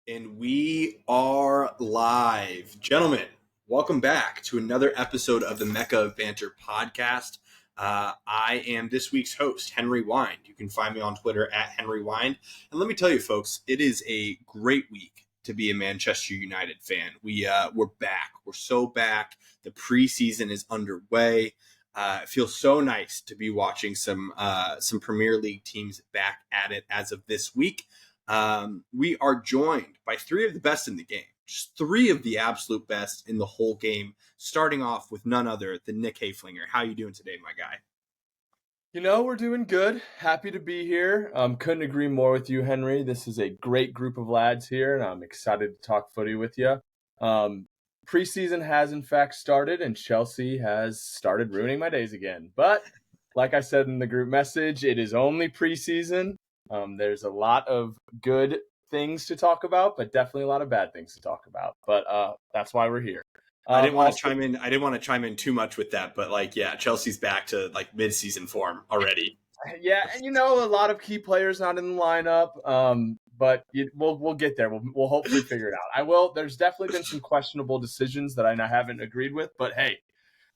And we are live. Gentlemen, welcome back to another episode of the Mecca of Banter podcast. I am this week's host, Henry Wynd. You can find me on Twitter at Henry Wynd. And let me tell you, folks, it is a great week to be a Manchester United fan. We're back. We're so back. The preseason is underway. It feels so nice to be watching some Premier League teams back at it as of this week. We are joined by three of the best in the game, just three of the absolute best in the whole game, starting off with none other than Nick Hayflinger. How are you doing today, my guy? You know, we're doing good. Happy to be here. Couldn't agree more with you, Henry. This is a great group of lads here, and I'm excited to talk footy with you. Preseason has, in fact, started, and Chelsea has started ruining my days again. But like I said in the group message, it is only preseason. There's a lot of good things to talk about, but definitely a lot of bad things to talk about. But that's why we're here. I didn't want to chime in too much with that, but Chelsea's back to mid-season form already. Yeah, and a lot of key players not in the lineup. But we'll get there. We'll hopefully figure it out. There's definitely been some questionable decisions that I haven't agreed with, but hey,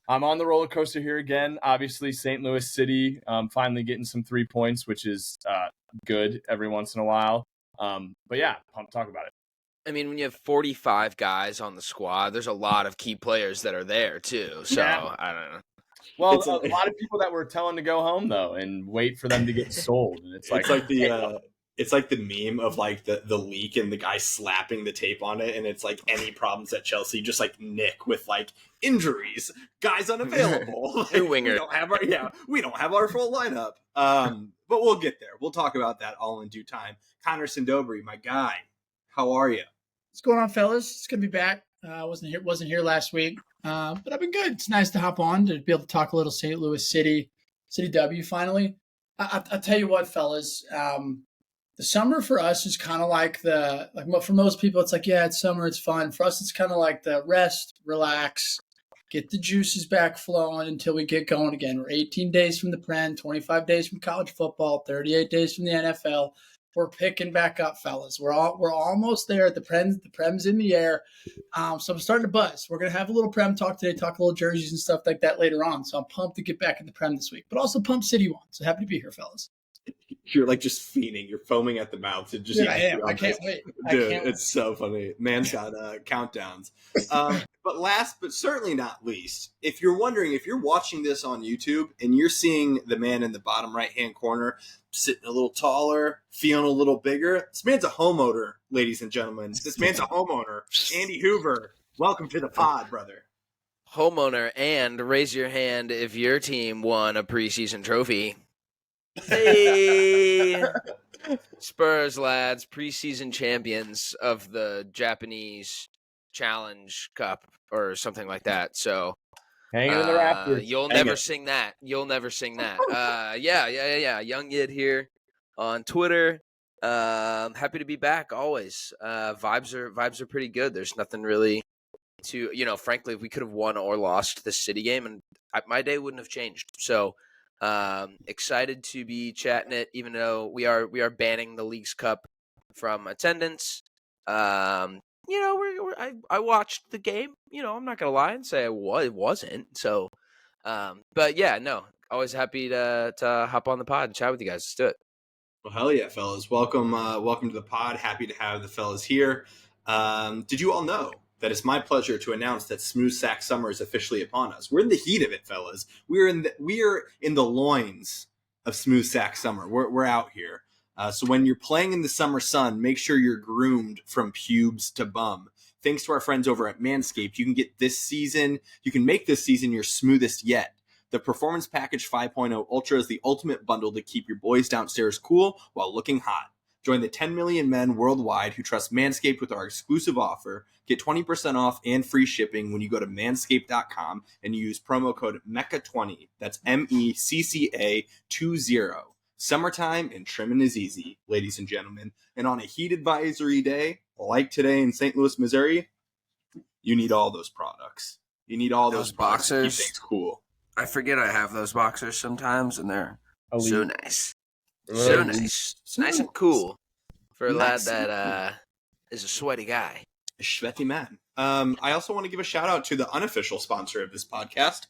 I'm on the roller coaster here again. Obviously, St. Louis City finally getting some 3 points, which is good every once in a while. But yeah, talk about it. I mean, when you have 45 guys on the squad, there's a lot of key players that are there too. So yeah. I don't know. Well, a lot of people that were telling to go home though and wait for them to get sold. And it's like the meme of the leak and the guy slapping the tape on it, and it's like any problems at Chelsea, just like Nick with injuries, guys unavailable. New winger. We don't have our full lineup. But we'll get there. We'll talk about that all in due time. Connor Sindobri, my guy, how are you? What's going on, fellas? It's good to be back. Wasn't here last week, but I've been good. It's nice to hop on to be able to talk a little St. Louis City W finally. I'll tell you what, fellas. The summer for us is kind of for most people, it's it's summer, it's fun. For us, it's kind of like the rest, relax, get the juices back flowing until we get going again. We're 18 days from the Prem, 25 days from college football, 38 days from the NFL. We're picking back up, fellas. We're almost there. The Prem's in the air. So I'm starting to buzz. We're going to have a little Prem talk today, talk a little jerseys and stuff like that later on. So I'm pumped to get back in the Prem this week, but also pumped City won. So happy to be here, fellas. You're just fiending. You're foaming at the mouth. It just I am. I can't wait. Dude, it's so funny. Man's got countdowns. But last but certainly not least, if you're wondering, if you're watching this on YouTube and you're seeing the man in the bottom right-hand corner sitting a little taller, feeling a little bigger, this man's a homeowner, ladies and gentlemen. This man's a homeowner. Andy Hoover, welcome to the pod, brother. Homeowner, and raise your hand if your team won a preseason trophy. Hey, Spurs lads, preseason champions of the Japanese Challenge Cup or something like that. So hanging in the rafters. You'll never sing that. Yeah. Young Yid here on Twitter. Happy to be back always. Vibes are pretty good. There's nothing really to frankly, if we could have won or lost the City game, and my day wouldn't have changed. So. Excited to be chatting it, even though we are banning the Leagues Cup from attendance. I watched the game. I'm not gonna lie and say it wasn't. So, but yeah, no, always happy to hop on the pod and chat with you guys. Let's do it. Well, hell yeah, fellas! Welcome to the pod. Happy to have the fellas here. Did you all know that it's my pleasure to announce that Smooth Sack Summer is officially upon us? We're in the heat of it, fellas. We are in the loins of Smooth Sack Summer. We're out here. So when you're playing in the summer sun, make sure you're groomed from pubes to bum. Thanks to our friends over at Manscaped, you can make this season your smoothest yet. The Performance Package 5.0 Ultra is the ultimate bundle to keep your boys downstairs cool while looking hot. Join the 10 million men worldwide who trust Manscaped with our exclusive offer. Get 20% off and free shipping when you go to manscaped.com and use promo code MECCA20. That's MECCA20. Summertime and trimming is easy, ladies and gentlemen. And on a heat advisory day, like today in St. Louis, Missouri, you need all those products. You need all those boxers. To keep things cool. I forget I have those boxers sometimes, and they're so nice. So nice. It's nice and cool for a lad that is a sweaty guy. Sweaty man. I also want to give a shout out to the unofficial sponsor of this podcast,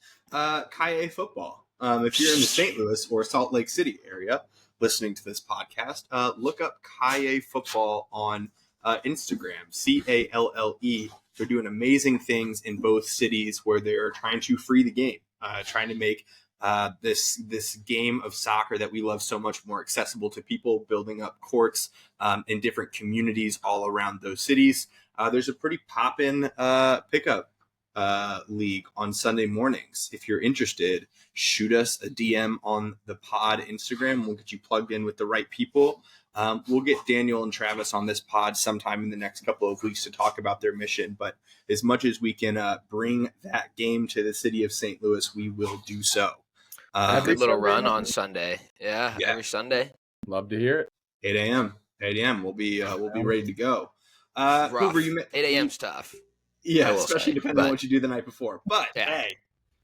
Kaye Football. If you're in the St. Louis or Salt Lake City area listening to this podcast, look up Kaye Football on Instagram, CALLE. They're doing amazing things in both cities where they're trying to free the game, trying to make this game of soccer that we love so much more accessible to people, building up courts in different communities all around those cities. There's a pretty poppin' pickup league on Sunday mornings. If you're interested, shoot us a DM on the pod Instagram. We'll get you plugged in with the right people. We'll get Daniel and Travis on this pod sometime in the next couple of weeks to talk about their mission. But as much as we can bring that game to the city of St. Louis, we will do so. A good little run on Sunday. Yeah, every Sunday. Love to hear it. 8 a.m. 8 a.m. We'll be ready to go. Hoover, 8 a.m.'s tough. Yeah, especially depending on what you do the night before. But hey,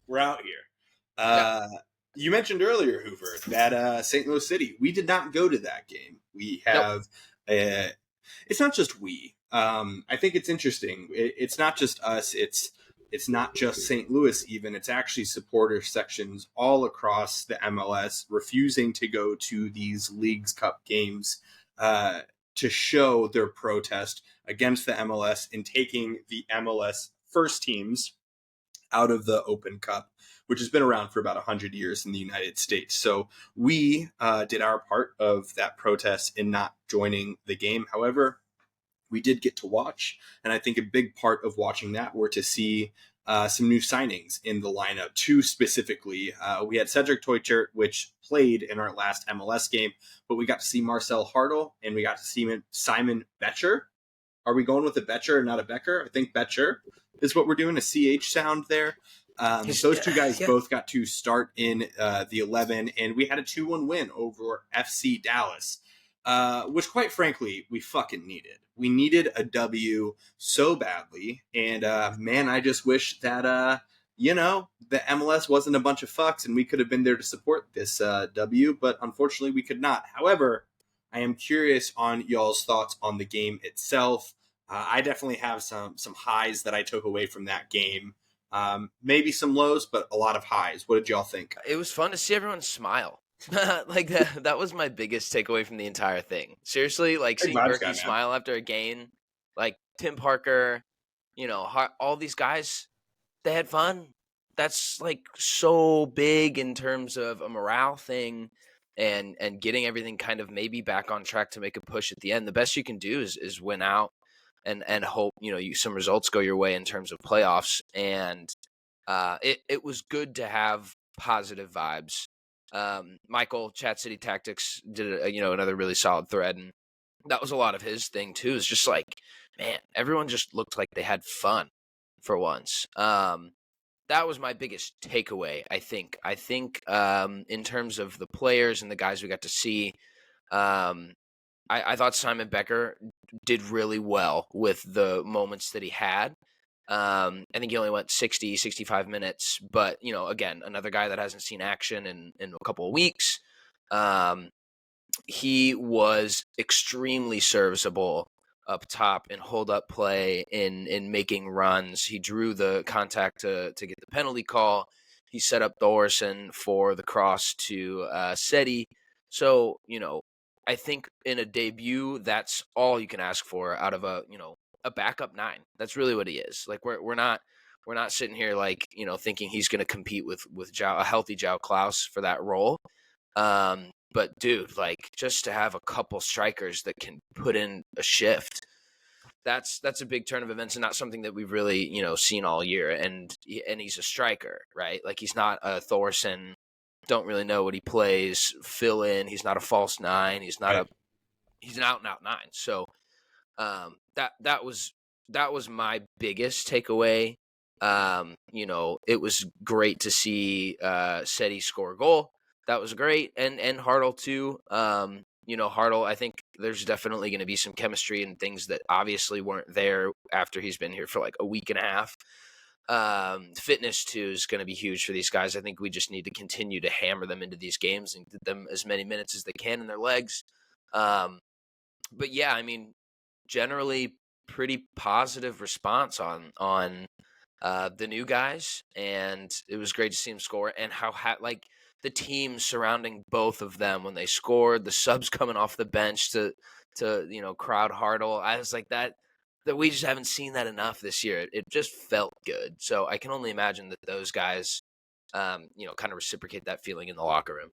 we're out here. You mentioned earlier, Hoover, that St. Louis City. We did not go to that game. We have. It's not just we. I think it's interesting. It's not just us. It's not just St. Louis. Even it's actually supporter sections all across the MLS refusing to go to these Leagues Cup games to show their protest against the MLS and taking the MLS first teams out of the Open Cup, which has been around for about 100 years in the United States. So we did our part of that protest in not joining the game. However, we did get to watch, and I think a big part of watching that were to see some new signings in the lineup. Two specifically, we had Cedric Teuchert, which played in our last MLS game, but we got to see Marcel Hartel, and we got to see Simon Becher. Are we going with a Becher and not a Becker? I think Becher is what we're doing, a CH sound there. Those two guys both got to start in the 11, and we had a 2-1 win over FC Dallas, which quite frankly, we fucking needed. We needed a W so badly, and man, I just wish that, the MLS wasn't a bunch of fucks and we could have been there to support this W, but unfortunately we could not. However, I am curious on y'all's thoughts on the game itself. I definitely have some highs that I took away from that game. Maybe some lows, but a lot of highs. What did y'all think? It was fun to see everyone smile. Like that was my biggest takeaway from the entire thing. Seriously, like seeing Berkey smile after a game, like Tim Parker, all these guys, they had fun. That's like so big in terms of a morale thing and getting everything kind of maybe back on track to make a push at the end. The best you can do is win out and hope, some results go your way in terms of playoffs. And it was good to have positive vibes. Michael, Chat City Tactics did another really solid thread, and that was a lot of his thing too. It's just like, man, everyone just looked like they had fun for once. That was my biggest takeaway. I think in terms of the players and the guys we got to see, I thought Simon Becher did really well with the moments that he had. I think he only went 60, 65 minutes, but again, another guy that hasn't seen action in a couple of weeks. He was extremely serviceable up top in hold up play, in making runs. He drew the contact to get the penalty call. He set up Thorson for the cross to Seti. So, I think in a debut, that's all you can ask for out of a backup 9. That's really what he is. Like we're not sitting here like, thinking he's going to compete with a healthy João Klaus for that role. But dude, like just to have a couple strikers that can put in a shift, that's a big turn of events and not something that we've really, seen all year. And he's a striker, right? Like he's not a Thorson. Don't really know what he plays. Fill in. He's not a false 9. He's not he's an out and out 9. So, that was my biggest takeaway. It was great to see Seti score a goal. That was great, and Hartel too. Hartel, I think there's definitely going to be some chemistry and things that obviously weren't there after he's been here for like a week and a half. Fitness too is going to be huge for these guys. I think we just need to continue to hammer them into these games and get them as many minutes as they can in their legs. But yeah, I mean, generally pretty positive response on the new guys, and it was great to see him score, and how like the team surrounding both of them when they scored, the subs coming off the bench to crowd Hartel. I was like that we just haven't seen that enough this year. It just felt good. So I can only imagine that those guys, kind of reciprocate that feeling in the locker room.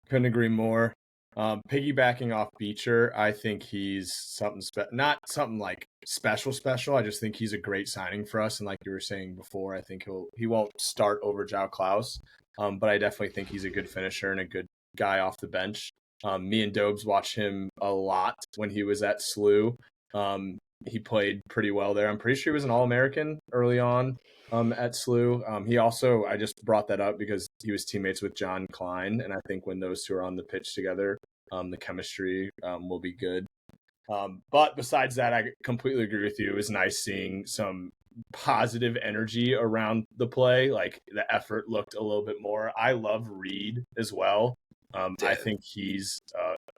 Couldn't agree more. Piggybacking off Becher, I think he's something not something like special. I just think he's a great signing for us. And like you were saying before, I think he won't start over João Klaus, but I definitely think he's a good finisher and a good guy off the bench. Me and Dobes watched him a lot when he was at SLU. He played pretty well there. I'm pretty sure he was an All-American early on at SLU. He also, I just brought that up because he was teammates with John Klein, and I think when those two are on the pitch together, the chemistry will be good. But besides that, I completely agree with you. It was nice seeing some positive energy around the play. Like the effort looked a little bit more. I love Reed as well. I think he's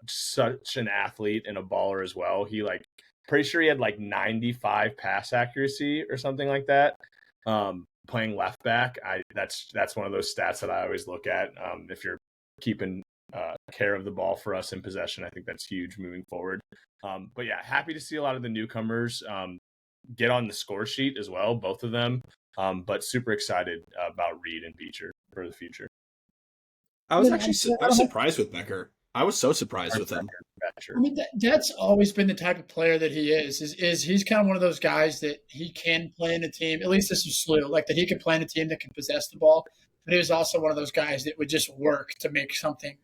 such an athlete and a baller as well. He pretty sure he had 95 pass accuracy or something like that. Playing left back, that's one of those stats that I always look at. If you're keeping care of the ball for us in possession, I think that's huge moving forward. But yeah, happy to see a lot of the newcomers get on the score sheet as well, both of them. But super excited about Reed and Becher for the future. I was surprised with Becher. I was so surprised with him. I mean, that's always been the type of player that he is he's kind of one of those guys that he can play in a team, at least this is SLU, like that he can play in a team that can possess the ball. But he was also one of those guys that would just work to make something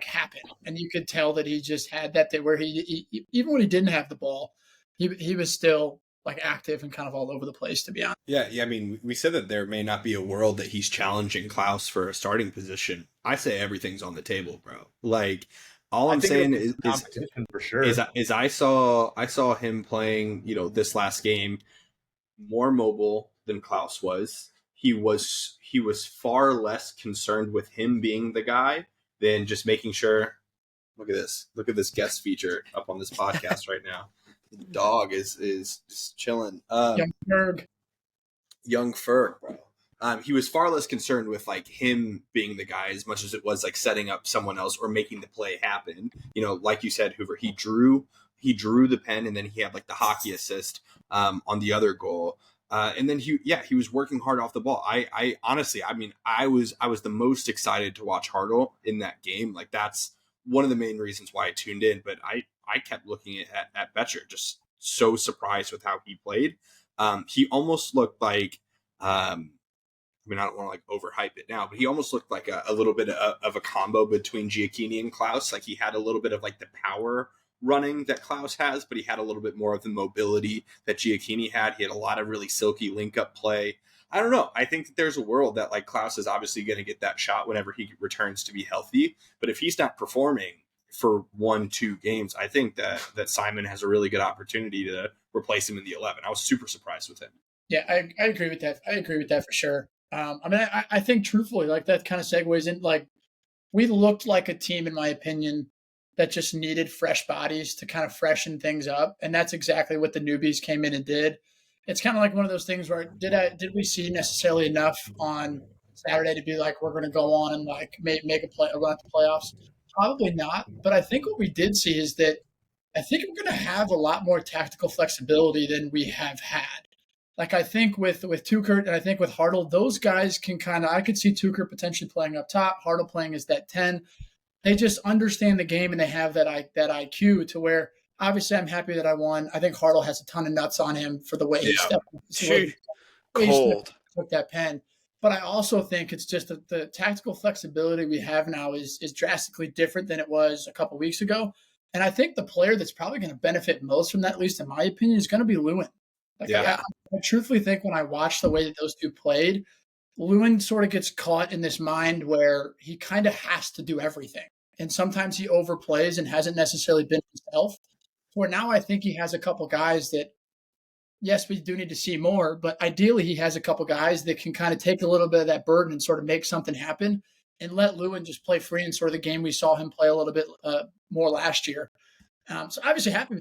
happen. And you could tell that he just had that where he even when he didn't have the ball, he was still active and kind of all over the place, to be honest. Yeah. I mean, we said that there may not be a world that he's challenging Klaus for a starting position. I say everything's on the table, bro. All I'm saying is for sure. Is I saw him playing, this last game more mobile than Klaus was. He was far less concerned with him being the guy than just making sure. Look at this guest feature up on this podcast right now. The dog is just chilling. Young Ferg, bro. He was far less concerned with him being the guy as much as it was setting up someone else or making the play happen. Like you said, Hoover, he drew the pen, and then he had the hockey assist on the other goal. And then he was working hard off the ball. I honestly, I was the most excited to watch Hartel in that game. That's one of the main reasons why I tuned in. But I kept looking at Becher, just so surprised with how he played. He almost looked like, I don't want to overhype it now, but he almost looked like a little bit of a combo between Giacchini and Klaus. He had a little bit of the power running that Klaus has, but he had a little bit more of the mobility that Giacchini had. He had a lot of really silky link-up play. I don't know. I think that there's a world that Klaus is obviously going to get that shot whenever he returns to be healthy. But if he's not performing for 1-2 games, I think that Simon has a really good opportunity to replace him in the 11. I was super surprised with him. Yeah, I agree with that. I agree with that for sure. I think truthfully, that kind of segues in, we looked like a team, in my opinion, that just needed fresh bodies to kind of freshen things up. And that's exactly what the newbies came in and did. It's kind of like one of those things where did we see necessarily enough on Saturday to be we're going to go on and make a run at the playoffs? Probably not. But I think what we did see is that I think we're going to have a lot more tactical flexibility than we have had. I think with Teuchert and I think with Hartel, those guys can I could see Teuchert potentially playing up top, Hartel playing as that 10. They just understand the game and they have that IQ to where obviously I'm happy that I won. I think Hartel has a ton of nuts on him for the way he stepped took that pen. But I also think it's just that the tactical flexibility we have now is drastically different than it was a couple weeks ago. And I think the player that's probably going to benefit most from that, at least in my opinion, is going to be Lewin. I truthfully think when I watched the way that those two played, Lewin sort of gets caught in this mind where he kind of has to do everything. And sometimes he overplays and hasn't necessarily been himself. Where now I think he has a couple guys that, yes, we do need to see more, but ideally he has a couple guys that can kind of take a little bit of that burden and sort of make something happen and let Lewin just play free in sort of the game we saw him play a little bit more last year. So obviously happy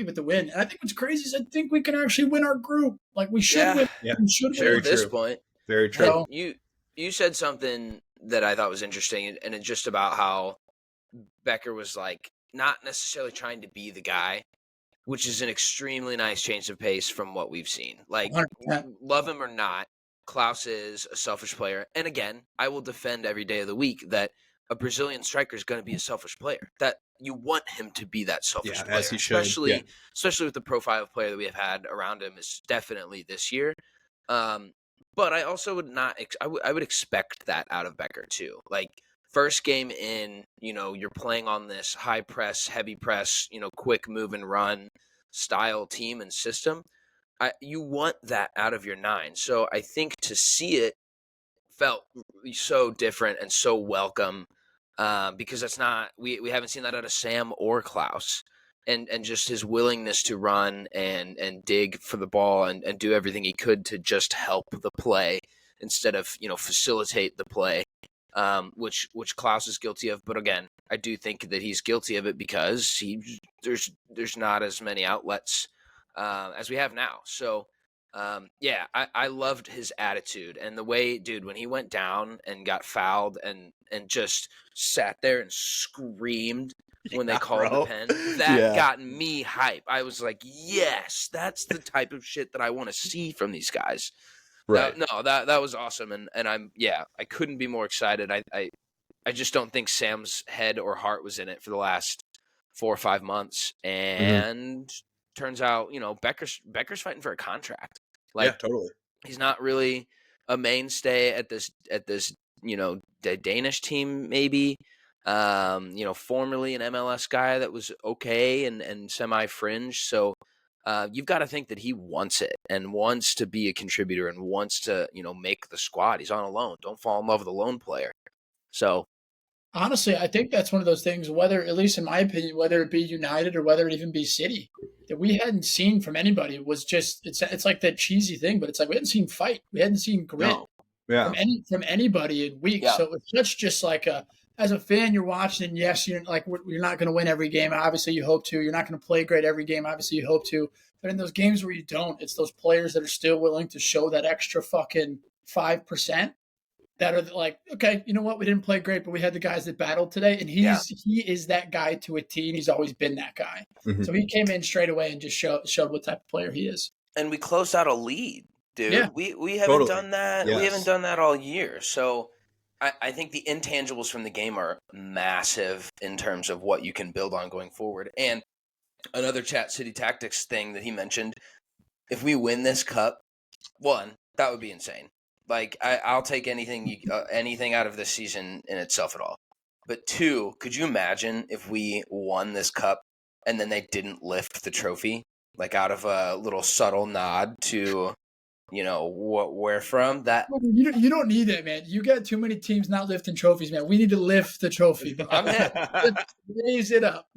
with the win. And I think what's crazy is I think we can actually win our group. Like we should win. Yeah. We should Very win. At this true. point, Very hey, true. you said something that I thought was interesting, and it's just about how Becker was like not necessarily trying to be the guy, which is an extremely nice change of pace from what we've seen. Like, 100%. love him or not, Klaus is a selfish player. And again, I will defend every day of the week that a Brazilian striker is going to be a selfish player. That you want him to be that selfish player, as he should. especially with the profile of player that we have had around him is definitely this year. But I also would not. I would expect that out of Becker too. Like first game in, you're playing on this high press, heavy press, quick move and run style team and system. You want that out of your 9. So I think to see it felt so different and so welcome because that's not we haven't seen that out of Sam or Klaus. And just his willingness to run and dig for the ball and do everything he could to just help the play instead of facilitate the play, which Klaus is guilty of. But again, I do think that he's guilty of it because there's not as many outlets as we have now. So I loved his attitude and the way, dude, when he went down and got fouled and just sat there and screamed when they called the pen, that got me hype. I was like, yes, that's the type of shit that I want to see from these guys. Right. That was awesome. And I couldn't be more excited. I just don't think Sam's head or heart was in it for the last 4 or 5 months. And turns out, Becker's fighting for a contract. Like, totally. He's not really a mainstay at this the Danish team, maybe. Formerly an MLS guy that was okay and semi-fringe. So you've got to think that he wants it and wants to be a contributor and wants to, make the squad. He's on a loan. Don't fall in love with a loan player. So honestly, I think that's one of those things, whether, at least in my opinion, whether it be United or whether it even be City, that we hadn't seen from anybody. It was just, it's like that cheesy thing, but it's like we hadn't seen fight. We hadn't seen grit from anybody in weeks. Yeah. So it's such just like as a fan, you're watching, and yes, you're not going to win every game. Obviously, you hope to. You're not going to play great every game. Obviously, you hope to. But in those games where you don't, it's those players that are still willing to show that extra fucking 5%. That are like, okay, you know what? We didn't play great, but we had the guys that battled today, and he is that guy to a T, and he's always been that guy. Mm-hmm. So he came in straight away and just showed what type of player he is. And we closed out a lead, dude. Yeah. We haven't done that. Yes. We haven't done that all year. So I think the intangibles from the game are massive in terms of what you can build on going forward. And another Chat City Tactics thing that he mentioned, if we win this cup, that would be insane. Like, I'll take anything out of this season in itself at all. But 2, could you imagine if we won this cup and then they didn't lift the trophy, like out of a little subtle nod to, what we're from? That You don't need that, man. You got too many teams not lifting trophies, man. We need to lift the trophy. I'm hip. Raise it up.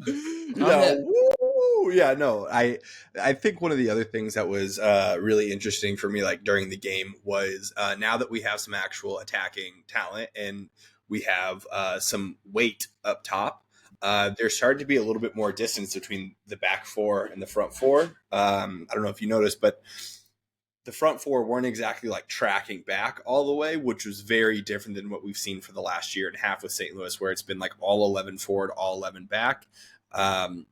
I think one of the other things that was really interesting for me, like during the game, was now that we have some actual attacking talent and we have some weight up top, there's starting to be a little bit more distance between the back 4 and the front 4. I don't know if you noticed, but the front 4 weren't exactly like tracking back all the way, which was very different than what we've seen for the last year and a half with St. Louis, where it's been like all 11 forward, all 11 back.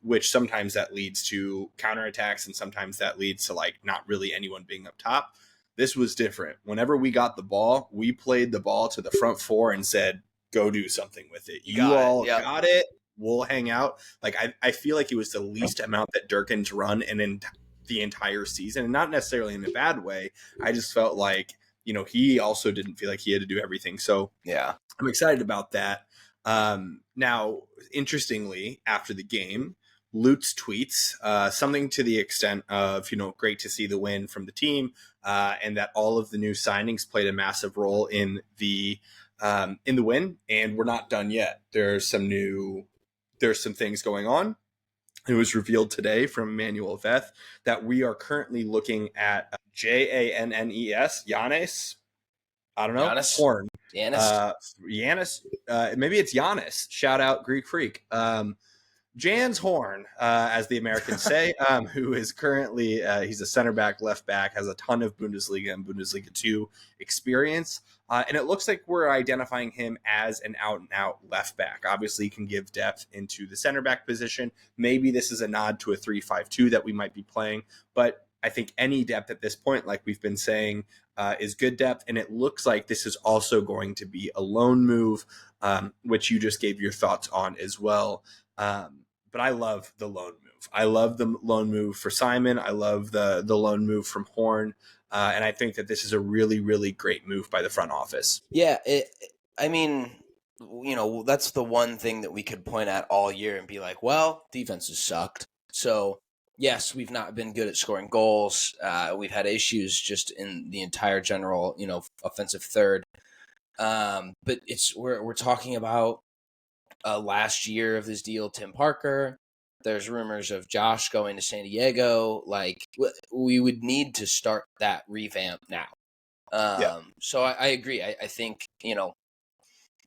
Which sometimes that leads to counterattacks and sometimes that leads to like not really anyone being up top. This was different. Whenever we got the ball, we played the ball to the front 4 and said, go do something with it. You all got it. We'll hang out. Like, I feel like it was the least amount that Durkin's run and in the entire season, and not necessarily in a bad way. I just felt like, he also didn't feel like he had to do everything. So yeah, I'm excited about that. Now, interestingly, after the game, Lutz tweets something to the extent of, great to see the win from the team, and that all of the new signings played a massive role in the win, and we're not done yet. There's some things going on. It was revealed today from Manuel Veth that we are currently looking at Jannes, Giannis. I don't know. Giannis? Horn. Giannis. Giannis. Maybe it's Giannis. Shout out Greek Freak. Jans Horn, as the Americans say, who is currently he's a center back, left back, has a ton of Bundesliga and Bundesliga 2 experience. And it looks like we're identifying him as an out-and-out left back. Obviously, he can give depth into the center back position. Maybe this is a nod to a 3-5-2 that we might be playing. But I think any depth at this point, like we've been saying, is good depth. And it looks like this is also going to be a loan move, which you just gave your thoughts on as well. But I love the loan move. I love the loan move for Simon. I love the loan move from Horn. And I think that this is a really, really great move by the front office. Yeah, I mean, that's the one thing that we could point at all year and be like, well, defense has sucked. So, yes, we've not been good at scoring goals. We've had issues just in the entire general, offensive third. But we're talking about last year of this deal, Tim Parker. There's rumors of Josh going to San Diego. Like, we would need to start that revamp now. So I agree. I think,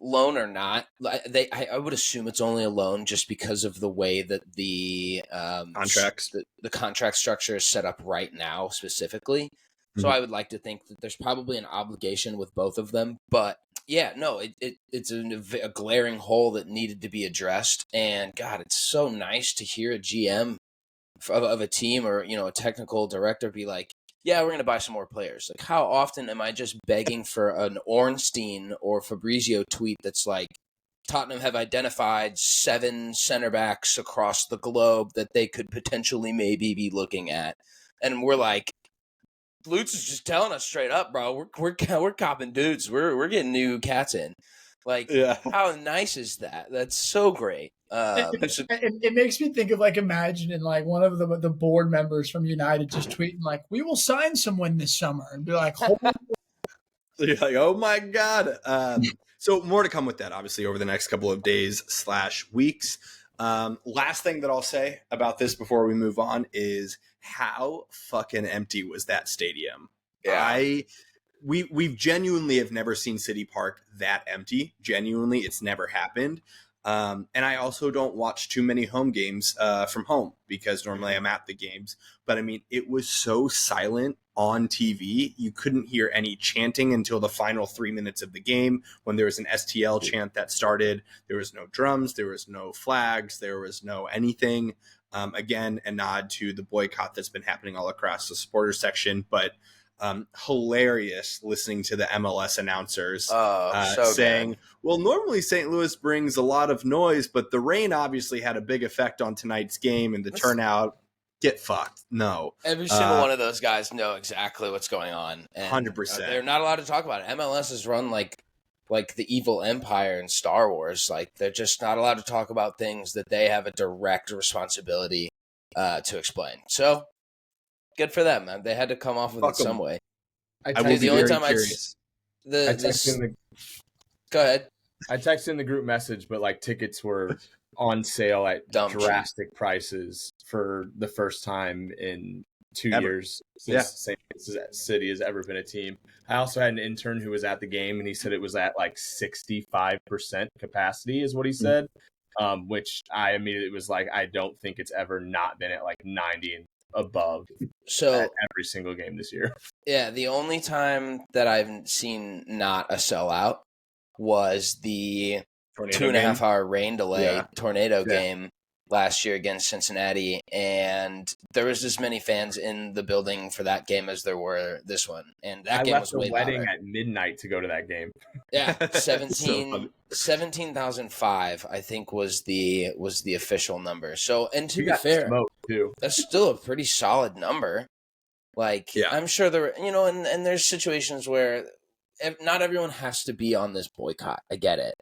loan or not, I would assume it's only a loan just because of the way that the Contracts. the contract structure is set up right now specifically. So I would like to think that there's probably an obligation with both of them. But yeah, no, it's a glaring hole that needed to be addressed. And God, it's so nice to hear a GM of a team or, a technical director be like, yeah, we're going to buy some more players. Like, how often am I just begging for an Ornstein or Fabrizio tweet that's like, Tottenham have identified 7 center backs across the globe that they could potentially maybe be looking at. And we're like, Lutz is just telling us straight up, bro. We're copping dudes. We're getting new cats in. Like, how nice is that? That's so great. It makes me think of imagining one of the board members from United just tweeting we will sign someone this summer and be like, so you're like, oh my God. So more to come with that, obviously, over the next couple of days / weeks. Last thing that I'll say about this before we move on is how fucking empty was that stadium? Yeah. We've genuinely have never seen City Park that empty. Genuinely, it's never happened. And I also don't watch too many home games from home because normally I'm at the games. But I mean, it was so silent on TV. You couldn't hear any chanting until the final 3 minutes of the game when there was an STL chant that started. There was no drums. There was no flags. There was no anything. Again, a nod to the boycott that's been happening all across the supporter section. But hilarious listening to the MLS announcers saying, well, normally St. Louis brings a lot of noise, but the rain obviously had a big effect on tonight's game and the turnout. Get fucked. No. Every single one of those guys know exactly what's going on. And 100%. They're not allowed to talk about it. MLS is run like the evil empire in Star Wars. Like, they're just not allowed to talk about things that they have a direct responsibility to explain. So, good for them, man. They had to come off with it some way. I will be very curious. Go ahead. I texted in the group message, but tickets were on sale at drastic prices for the first time in 2 years since St. City has ever been a team. I also had an intern who was at the game, and he said it was at 65% capacity is what he said, which I immediately was like, I don't think it's ever not been at 90 and above at every single game this year. Yeah, the only time that I've seen not a sellout was the 2.5 hour rain delay tornado game last year against Cincinnati, and there was as many fans in the building for that game as there were this one, and that game was way louder. I left the wedding at midnight to go to that game. Yeah, 17,005 I think was the official number. So, and to be fair, too. That's still a pretty solid number. I'm sure there, and there's situations where not everyone has to be on this boycott. I get it.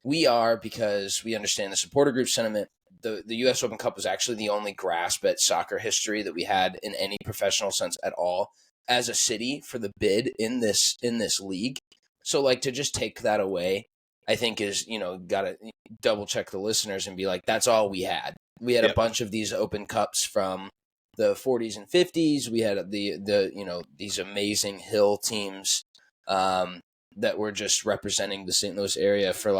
We are, because we understand the supporter group sentiment. The U.S. Open Cup was actually the only grasp at soccer history that we had in any professional sense at all as a city for the bid in this league. So to just take that away, I think is, got to double check the listeners and be like, that's all we had. We had a bunch of these Open Cups from the 40s and 50s. We had these amazing hill teams that were just representing the St. Louis area for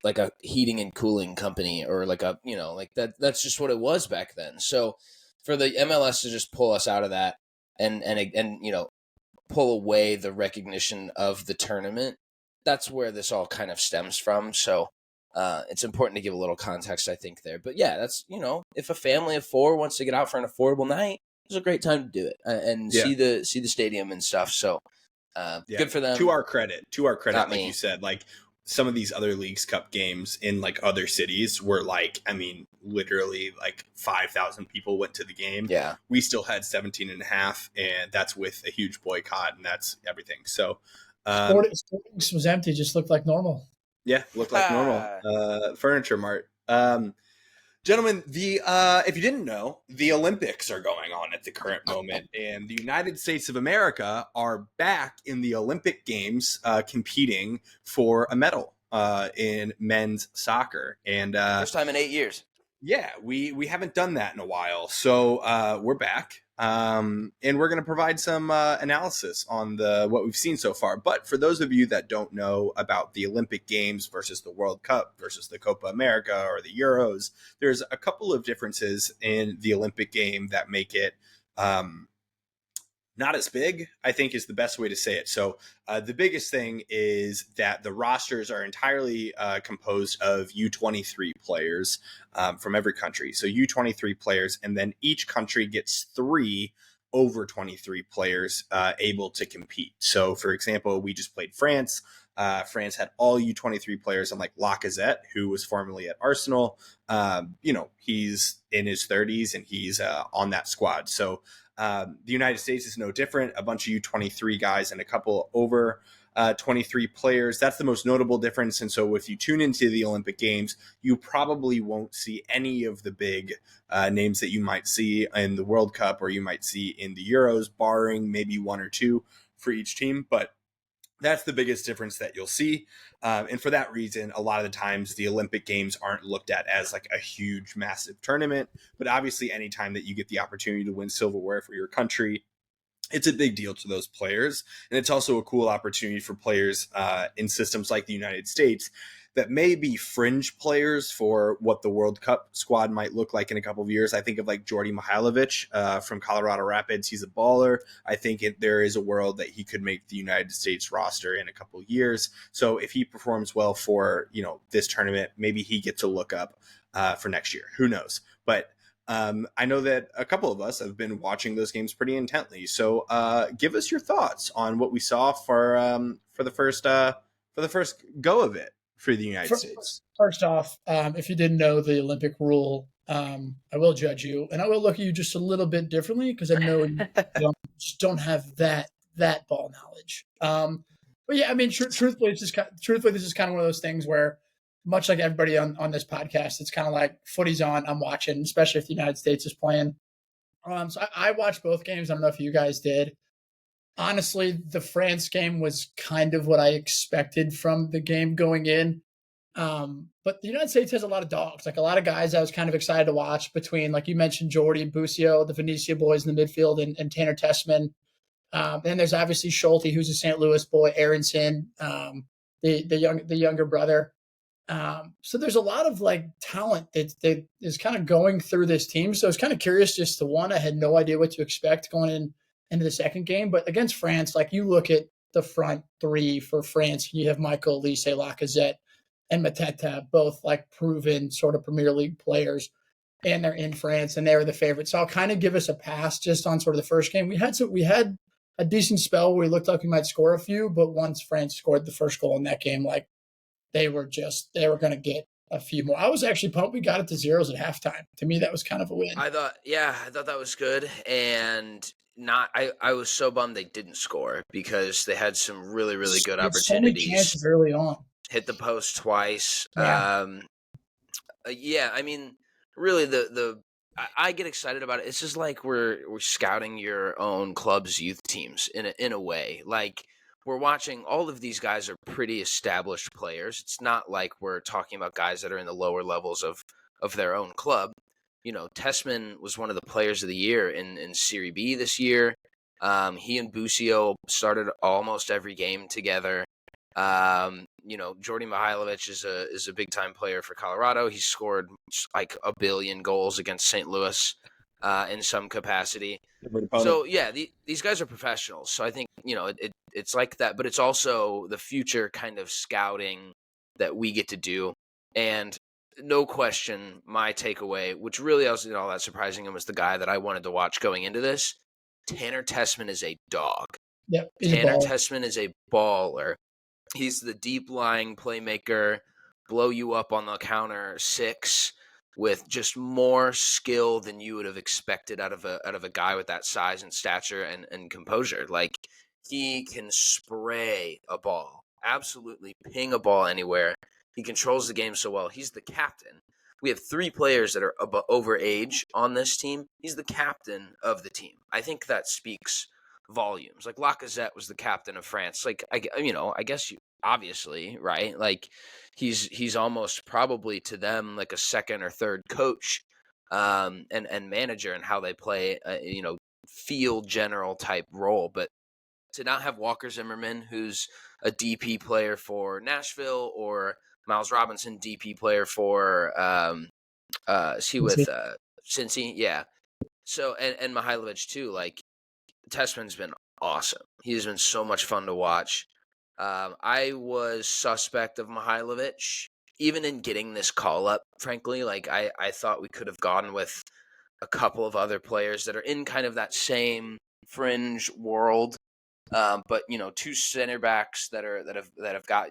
like a heating and cooling company, or like a, you know, like that's just what it was back then. So for the MLS to just pull us out of that and you know, pull away the recognition of the tournament, that's where this all kind of stems from. So it's important to give a little context, I think, there. But yeah, that's, you know, if a family of 4 wants to get out for an affordable night, it's a great time to do it and see the stadium and stuff. So good for them. To our credit, Not like me. you said, like some of these other Leagues Cup games in like other cities were like, I mean, literally like 5,000 people went to the game. Yeah. We still had 17 and a half, and that's with a huge boycott, and that's everything. So Sportings was empty, just looked like normal. yeah, looked like normal. Furniture Mart. Gentlemen, the if you didn't know, the Olympics are going on at the current moment, and the United States of America are back in the Olympic Games, competing for a medal in men's soccer. And First time in 8 years. yeah, we haven't done that in a while, so we're back, and we're going to provide some analysis on what we've seen so far. But for those of you that don't know about the Olympic Games versus the World Cup versus the Copa America or the Euros, there's a couple of differences in the Olympic game that make it not as big, I think, is the best way to say it. So the biggest thing is that the rosters are entirely composed of U23 players from every country. So U23 players, and then each country gets 3 over 23 players able to compete. So, for example, we just played France. France had all U23 players, and like Lacazette, who was formerly at Arsenal, you know, he's in his 30s and he's on that squad. So the United States is no different. A bunch of U23 guys and a couple over 23 players. That's the most notable difference. And so if you tune into the Olympic Games, you probably won't see any of the big names that you might see in the World Cup or you might see in the Euros, barring maybe 1 or 2 for each team. But that's the biggest difference that you'll see. And for that reason, a lot of the times the Olympic Games aren't looked at as like a huge, massive tournament. But obviously, anytime that you get the opportunity to win silverware for your country, it's a big deal to those players. And it's also a cool opportunity for players in systems like the United States that may be fringe players for what the World Cup squad might look like in a couple of years. I think of like Jordi Mihailovic from Colorado Rapids. He's a baller. I think there is a world that he could make the United States roster in a couple of years. So if he performs well for, you know, this tournament, maybe he gets a look up for next year. Who knows? But I know that a couple of us have been watching those games pretty intently. So give us your thoughts on what we saw for the first go of it for the United States. First off, if you didn't know the Olympic rule, I will judge you, and I will look at you just a little bit differently because I know you don't have that ball knowledge. But yeah, I mean, truthfully, this is kind of one of those things where, much like everybody on this podcast, it's kind of like footy's on, I'm watching, especially if the United States is playing. So I watched both games. I don't know if you guys did. Honestly, the France game was kind of what I expected from the game going in. But the United States has a lot of dogs, like a lot of guys I was kind of excited to watch between, like you mentioned, Jordi and Busio, the Venetia boys in the midfield, and Tanner Tessman. Then there's obviously Schulte, who's a St. Louis boy, Aronson, the younger brother. So there's a lot of like talent that is kind of going through this team. So I was kind of curious just to I had no idea what to expect going into the second game. But against France, like you look at the front 3 for France, you have Michael Olise, Lacazette, and Mateta, both like proven sort of Premier League players, and they're in France and they were the favorites. So I'll kind of give us a pass just on sort of the first game. We had a decent spell where we looked like we might score a few, but once France scored the first goal in that game, like they were going to get a few more. I was actually pumped we got it to 0s at halftime. To me, that was kind of a win. I thought that was good, and I was so bummed they didn't score because they had some really, really good opportunities. So many chances early on. Hit the post twice. Yeah. I mean, really, I get excited about it. It's just like we're scouting your own club's youth teams in a way. Like, we're watching, all of these guys are pretty established players. It's not like we're talking about guys that are in the lower levels of their own club. You know, Tessman was one of the players of the year in Serie B this year. He and Busio started almost every game together. Jordy Mihailovic is a big time player for Colorado. He's scored like 1 billion goals against St. Louis in some capacity. So yeah, these guys are professionals. So I think it's like that, but it's also the future kind of scouting that we get to do. And no question, my takeaway, which really wasn't all that surprising, and was the guy that I wanted to watch going into this. Tanner Tessman is a dog. Yep, Tanner Tessman is a baller. He's the deep lying playmaker, blow you up on the counter 6 with just more skill than you would have expected out of a guy with that size and stature and composure. Like, he can spray a ball, absolutely ping a ball anywhere. He controls the game so well. He's the captain. We have 3 players that are over age on this team. He's the captain of the team. I think that speaks volumes. Like, Lacazette was the captain of France. Like, I guess you obviously, right? Like, he's almost probably to them like a second or third coach and manager in how they play field general type role. But to not have Walker Zimmerman, who's a DP player for Nashville, or Miles Robinson, DP player for Cincy, yeah. So and Mihailovic too. Like, Tessman's been awesome. He's been so much fun to watch. I was suspect of Mihailovic, even in getting this call up, frankly. Like, I thought we could have gone with a couple of other players that are in kind of that same fringe world. But 2 center backs that have got,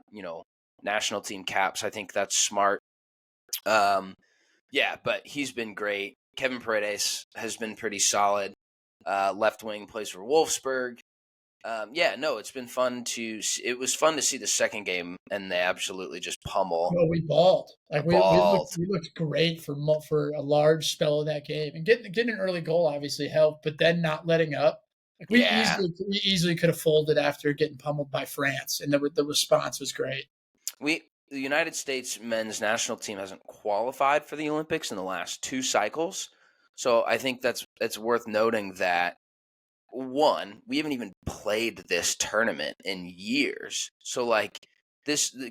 national team caps. I think that's smart. But he's been great. Kevin Paredes has been pretty solid. Left wing, plays for Wolfsburg. It's been fun it was fun to see the second game, and they absolutely just pummel. No, we balled. Like, we looked great for a large spell of that game, and getting an early goal obviously helped, but then not letting up. Like, we easily could have folded after getting pummeled by France, and the response was great. The United States men's national team hasn't qualified for the Olympics in the last 2 cycles. So I think that's worth noting that, one, we haven't even played this tournament in years. So, like,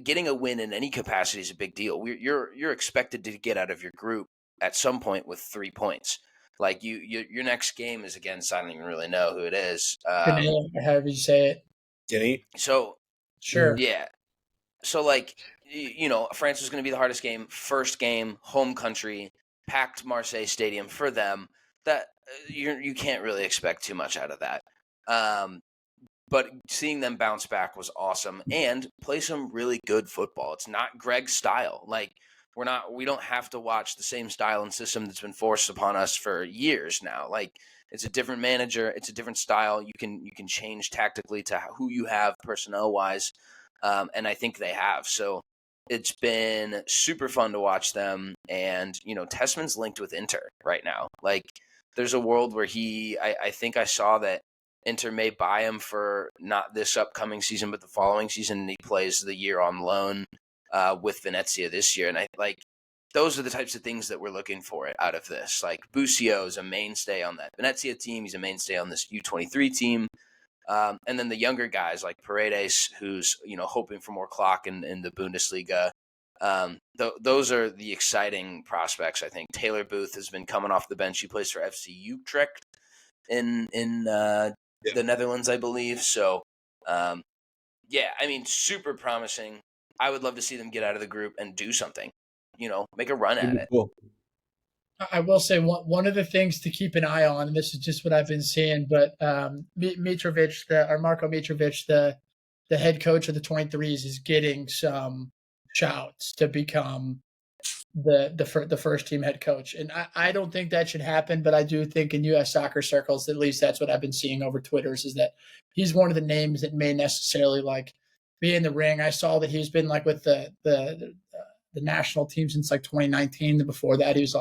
getting a win in any capacity is a big deal. You're expected to get out of your group at some point with 3 points. Like, your next game is against, I don't even really know who it is. However you say it. Guinea. So sure, yeah. So, like, France was going to be the hardest game. First game, home country, packed Marseille Stadium for them. That you can't really expect too much out of that. But seeing them bounce back was awesome, and play some really good football. It's not Greg's style. Like, we don't have to watch the same style and system that's been forced upon us for years now. Like, it's a different manager, it's a different style. You can change tactically to who you have personnel wise. And I think they have. So it's been super fun to watch them. And, Tessman's linked with Inter right now. Like, there's a world where I think I saw that Inter may buy him for not this upcoming season, but the following season. And he plays the year on loan with Venezia this year. And those are the types of things that we're looking for out of this. Like, Busio is a mainstay on that Venezia team. He's a mainstay on this U23 team. And then the younger guys like Paredes, who's hoping for more clock in the Bundesliga. Those are the exciting prospects. I think Taylor Booth has been coming off the bench. He plays for FC Utrecht in the Netherlands, I believe. So, super promising. I would love to see them get out of the group and do something. Make a run at it. Cool. I will say one of the things to keep an eye on, and this is just what I've been seeing, but Marco Mitrovic, the head coach of the 23s, is getting some shouts to become the first team head coach. And I don't think that should happen, but I do think in U.S. soccer circles, at least that's what I've been seeing over Twitters, is that he's one of the names that may necessarily be in the ring. I saw that he's been with the national team since 2019. And before that, he was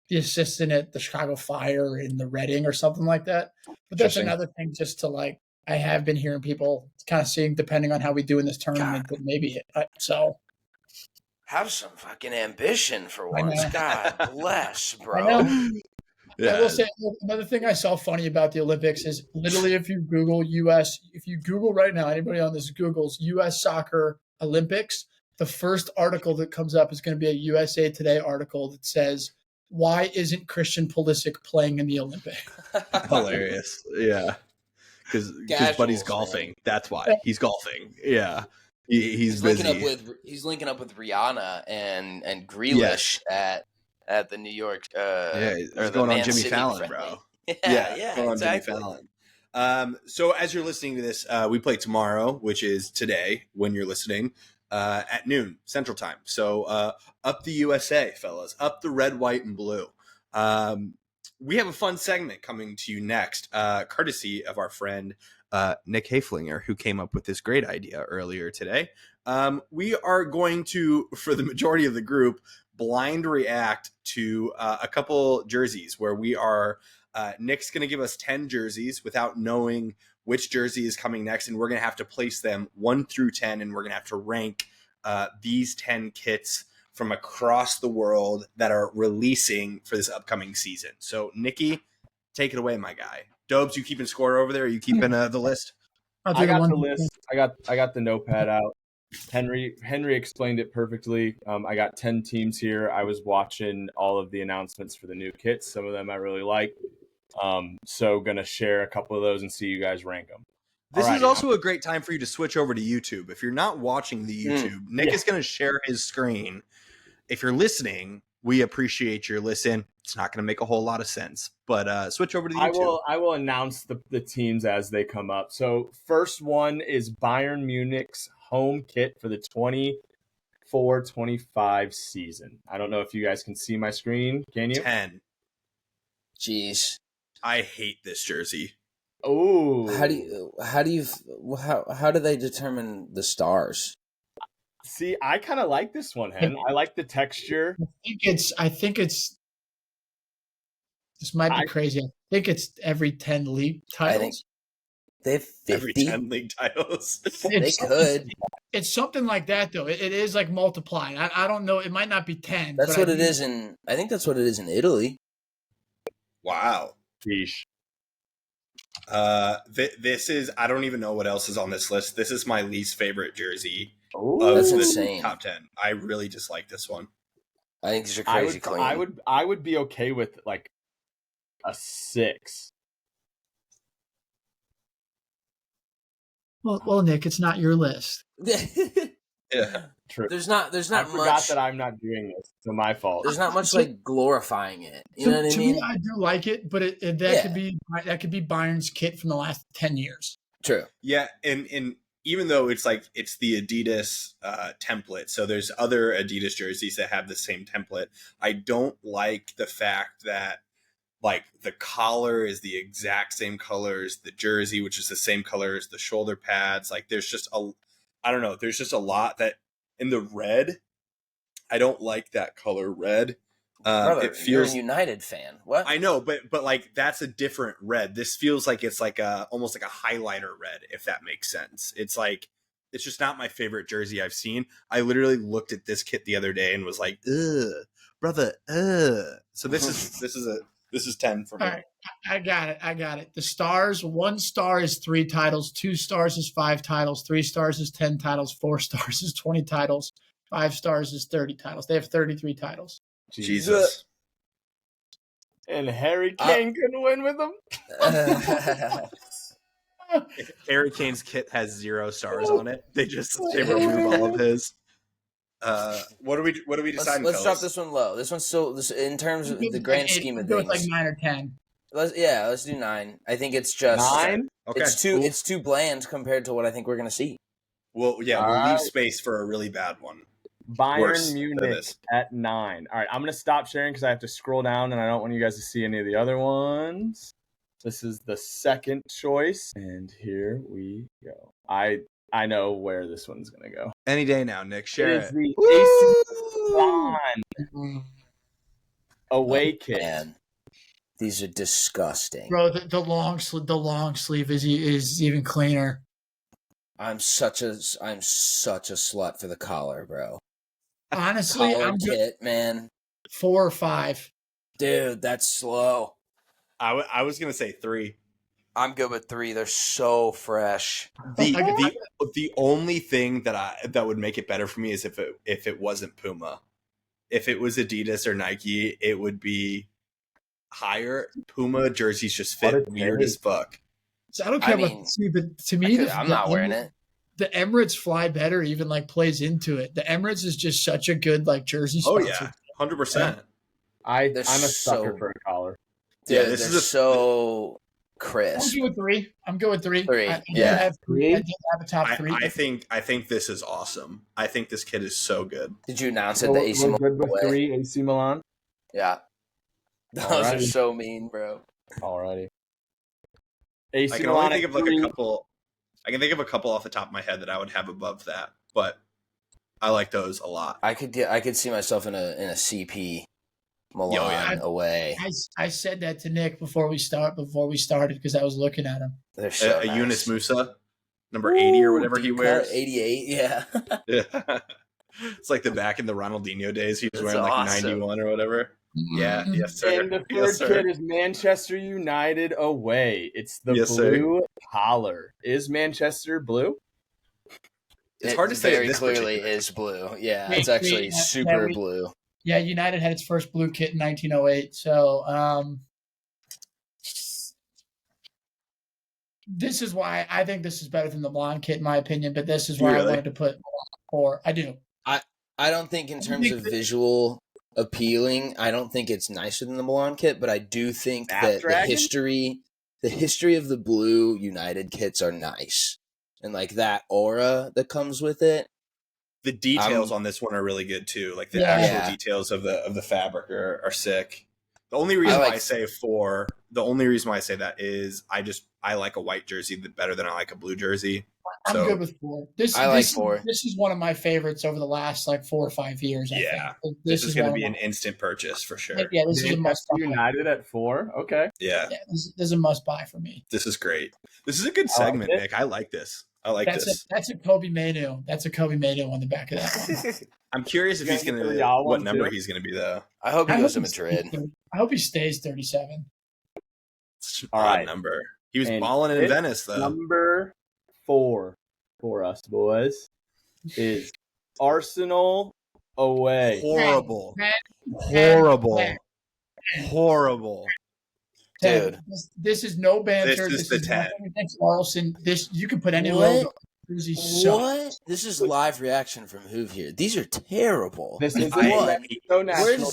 the assistant at the Chicago Fire in the Reading or something like that. But that's another thing just to I have been hearing people kind of seeing, depending on how we do in this tournament, but maybe so. Have some fucking ambition for once. God bless, bro. I will say another thing I saw funny about the Olympics is literally if you Google right now, anybody on this Googles U.S. Soccer Olympics, the first article that comes up is going to be a USA Today article that says, "Why isn't Christian Pulisic playing in the Olympics?" Hilarious. Yeah. Because Buddy's golfing. Man. That's why. He's golfing. Yeah. He's busy. He's linking up with Rihanna and Grealish at the New York he's or going the on Jimmy City Fallon, friendly. bro. Yeah, going exactly. on Jimmy Fallon. So as you're listening to this, we play tomorrow, which is today when you're listening, at noon Central Time. So up the USA, fellas, up the red, white, and blue. We have a fun segment coming to you next, courtesy of our friend Nick Haflinger, who came up with this great idea earlier today. We are going to, for the majority of the group, blind react to a couple jerseys where we are Nick's going to give us 10 jerseys without knowing which jersey is coming next, and we're going to have to place them 1 through 10, and we're going to have to rank these 10 kits from across the world that are releasing for this upcoming season. So Nikki, take it away, my guy. Dobes, you keeping score over there? Are you keeping the list? I got the list. I got the notepad out. Henry explained it perfectly. I got 10 teams here. I was watching all of the announcements for the new kits. Some of them I really like. So going to share a couple of those and see you guys rank them. This is also a great time for you to switch over to YouTube. If you're not watching the YouTube, Nick is going to share his screen. If you're listening, we appreciate your listen. It's not going to make a whole lot of sense, but switch over to the YouTube. I will announce the teams as they come up. So first one is Bayern Munich's home kit for the 24-25 season. I don't know if you guys can see my screen. Can you? 10. Jeez. I hate this jersey. Oh. How do they determine the stars? See, I kind of like this one, Hen. I like the texture. I think it's this might be crazy. I think it's every 10 league titles. They have 50? Every 10 league titles. They could. It's something like that, though. It is like multiplying. I don't know. It might not be 10. That's what it is in. I think that's what it is in Italy. Wow. Sheesh. This is, I don't even know what else is on this list. This is my least favorite jersey. Oh, that's insane. Top 10. I really dislike this one. I think these are crazy clean. I would be okay with like a 6. Well, Nick, it's not your list. Yeah, true. There's not much. I forgot that I'm not doing this. It's my fault. There's not much like glorifying it. You know what I mean? To me, I do like it, but that could be Bayern's kit from the last 10 years. True. Yeah, and even though it's the Adidas template, so there's other Adidas jerseys that have the same template. I don't like the fact that like the collar is the exact same color as the jersey, which is the same color as the shoulder pads. Like there's just there's just a lot that in the red, I don't like that color red. Brother, it feels, you're a United fan. What? I know, but like that's a different red. This feels like it's like almost like a highlighter red, if that makes sense. It's like it's just not my favorite jersey I've seen. I literally looked at this kit the other day and was like, ugh, brother, ugh. So this is 10 for me. All right, I got it. The stars, 1 star is 3 titles, 2 stars is 5 titles, 3 stars is 10 titles, 4 stars is 20 titles, 5 stars is 30 titles. They have 33 titles. Jesus. And Harry Kane couldn't win with them. Harry Kane's kit has 0 stars on it. They remove all of his. What are we deciding? Let's drop this one low. This one's so in terms of the grand scheme of things. Like 9 or 10. Let's do 9. I think it's just 9. Okay. It's too bland compared to what I think we're gonna see. Well, yeah, we'll leave space for a really bad one. Bayern Munich at 9. All right, I'm going to stop sharing because I have to scroll down and I don't want you guys to see any of the other ones. This is the second choice, and here we go. I know where this one's going to go. Any day now, Nick. Share it. Is the AC Milan away kit. Man, these are disgusting. Bro, the long sleeve is even cleaner. I'm such a slut for the collar, bro. Honestly, collar I'm kit, man. 4 or 5. Dude, that's slow. I was gonna say 3. I'm good with 3. They're so fresh. The only thing that would make it better for me is if it wasn't Puma. If it was Adidas or Nike, it would be higher. Puma jerseys just fit weird as fuck. So I don't care about but to me, I'm not wearing it. The Emirates fly better even like plays into it. The Emirates is just such a good like jersey sponsor. Oh yeah, 100%. I'm a sucker for a collar. Yeah, they're so crisp. I'm good with 3. 3. I did have a top 3. I think this is awesome. I think this kid is so good. Did you announce it? The AC Milan good with 3 AC Milan. Yeah, those are so mean, bro. Alrighty. I can only think of like a couple. I can think of a couple off the top of my head that I would have above that, but I like those a lot. I could see myself in a CP Milan away. I said that to Nick before we started because I was looking at him. They're so nice. Yunus Musa, number 80 or whatever he wears. 88, yeah. Yeah. It's like the back in the Ronaldinho days. He was wearing like awesome. 91 or whatever. Yeah, yes, sir. And the third kid is Manchester United away. It's the blue collar. Is Manchester blue? It's hard to say. Very clearly is blue. Yeah, it's actually super blue. Yeah, United had its first blue kit in 1908. So this is why I think this is better than the blonde kit, in my opinion. But this is why I wanted to put 4. I do. I don't think in terms of visual appealing, I don't think it's nicer than the Milan kit, but I do think that the history of the blue United kits are nice, and like that aura that comes with it. The details on this one are really good too. Like the actual details of the fabric are sick. The only reason why I say 4, the only reason why I say that is I like a white jersey better than I like a blue jersey. I'm good with 4. I like 4. This is one of my favorites over the last like 4 or 5 years. I think. This is going to be an instant purchase for sure. Yeah, this is a must buy. United at 4. Okay. Yeah. This is a must buy for me. This is great. This is a good segment, Nick. I like this. That's a Kobe Manu. That's a Kobe Manu on the back of that one. I'm curious if he's going to what number he's going to be though. I hope he goes to Madrid. I hope he stays 37. All right, number. He was balling in Venice though. Number 4 for us boys is Arsenal away. Horrible. Dude, this is no banter. This is the 10. Carlson. You can put any logo. What? This is live reaction from Hoove here. These are terrible. This is so national.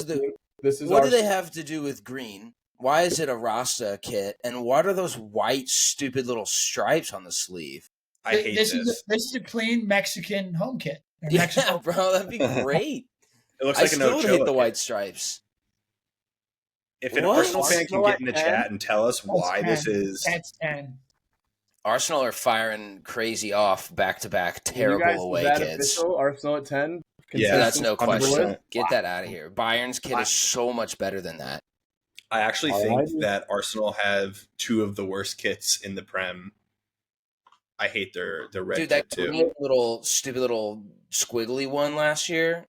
What do they have to do with green? Why is it a Rasta kit? And what are those white, stupid little stripes on the sleeve? I hate this. This is a clean Mexican home kit. Yeah, bro, that'd be great. It looks like I still would hate the white stripes. If an Arsenal fan can get in the chat and tell us why this is... That's 10. Arsenal are firing crazy off back-to-back terrible away kits. Official? Arsenal at 10? Yeah, that's no question. Get that out of here. Bayern's kit is so much better than that. I actually think that Arsenal have 2 of the worst kits in the Prem. I hate their red kit too. Dude, that stupid little squiggly one last year.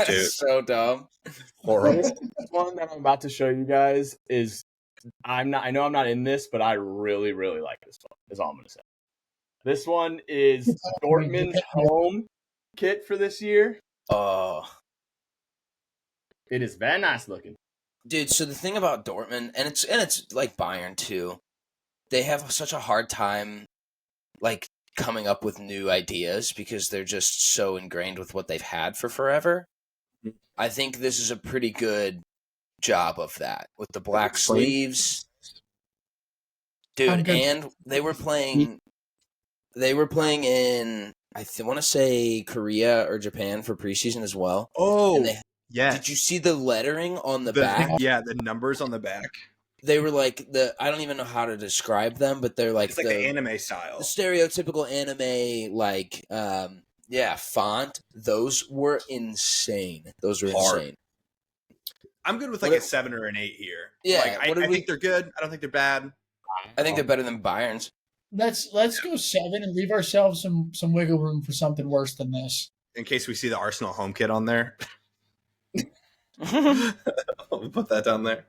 Dude. So dumb. Horrible. This one that I'm about to show you guys is I know I'm not in this, but I really, really like this one, is all I'm gonna say. This one is Dortmund's home kit for this year. Oh. It is very nice looking. Dude, so the thing about Dortmund, and it's like Bayern too, they have such a hard time like coming up with new ideas because they're just so ingrained with what they've had for forever. I think this is a pretty good job of that with the black sleeves. Dude, and they were playing in I want to say Korea or Japan for preseason as well. Oh, yeah. Did you see the lettering on the back? Yeah, the numbers on the back. They were like I don't even know how to describe them, but they're like, it's like the anime style. The stereotypical anime, like, font. Those were insane. Insane. I'm good with like a 7 or an 8 here. Yeah. Like, I think they're good. I don't think they're bad. I think they're better than Bayern's. Let's go 7 and leave ourselves some wiggle room for something worse than this. In case we see the Arsenal home kit on there. I'll put that down there.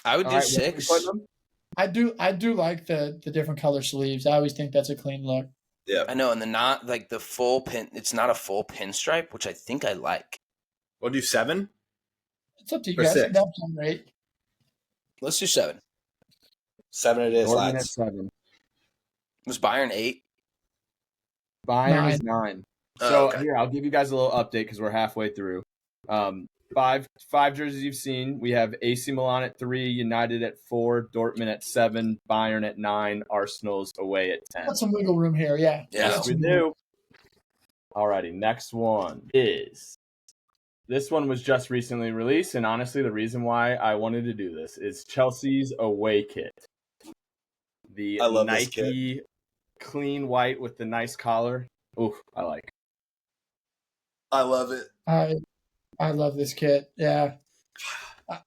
I would All do right, where are we 6. putting them? I do like the different color sleeves. I always think that's a clean look. Yeah. I know, and not like the full pin. It's not a full pinstripe, which I think I like. We'll do 7. It's up to you Or guys. 6. That's all right. Let's do 7. 7 it is, Dortmund at lads. 7. Was Bayern 8? Bayern is 9. Oh, So okay. here, I'll give you guys a little update because we're halfway through. Five jerseys you've seen. We have AC Milan at 3, United at 4, Dortmund at 7, Bayern at 9, Arsenal's away at 10. Got some wiggle room here. Yeah. Yeah. We do. Alrighty, next one is. This one was just recently released, and honestly, the reason why I wanted to do this is Chelsea's away kit. The I love this Nike clean white with the nice collar. Oof, I like. I love it. I love this kit. Yeah.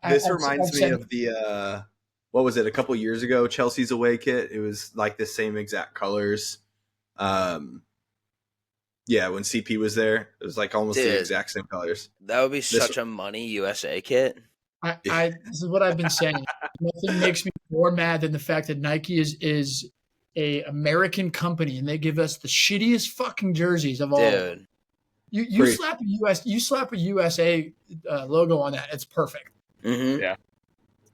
This I've reminds me said- of the what was it, a couple years ago, Chelsea's away kit. It was like the same exact colors. Yeah, when CP was there, it was like almost the Dude. exact same colors. That would be such a money USA kit. this is what I've been saying. Nothing makes me more mad than the fact that Nike is a American company and they give us the shittiest fucking jerseys of all. Dude. You Great. slap a USA logo on that. It's perfect. Mm-hmm.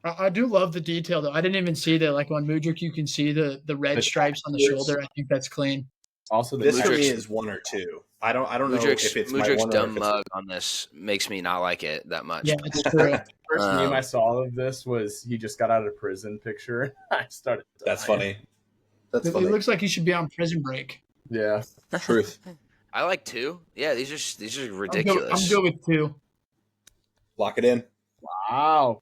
I do love the detail though. I didn't even see that. Like on Mudryk, you can see the red The stripes on the tattoos. shoulder. I think that's clean. Also, the This for Mudryk's- me is 1 or 2. I don't know Mudryk's, if it's my Mudryk's 1 or dumb if it's mug on this makes me not like it that much. Yeah, it's true. first meme Um, I saw of this was he just got out of prison picture. I started. That's dying. funny. That's It funny. looks like he should be on prison break. Yeah. Truth. I like 2. Yeah, these are I'm good ridiculous. with 2. Lock it in. Wow.